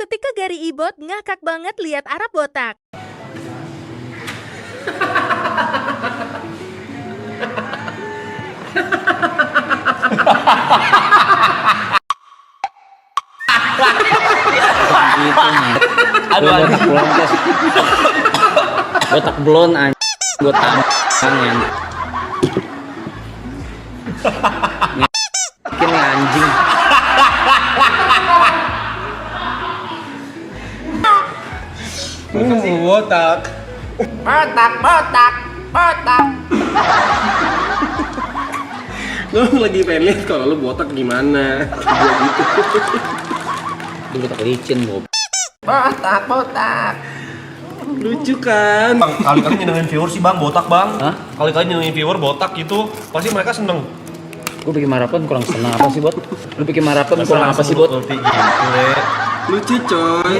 Seketika Gary Ibot ngakak banget lihat Arab botak. Gitu nih. Aduh, botak blon tes. Botak blon gue tangan. Mungkin anjing. Botak. Lu lagi pengen lihat kalau lu botak gimana? Gua gitu. Itu botak licin, Bob. Lucu kan? Bang, kali-kali nyenengin viewer sih bang, botak bang. Hah? Kali-kali nyenengin viewer botak gitu, pasti mereka seneng. Gue bikin maraton kurang senang apa sih, Bot? Lu bikin maraton kurang apa sih, Bot? Ngerti gitu, Le. Lucu coy.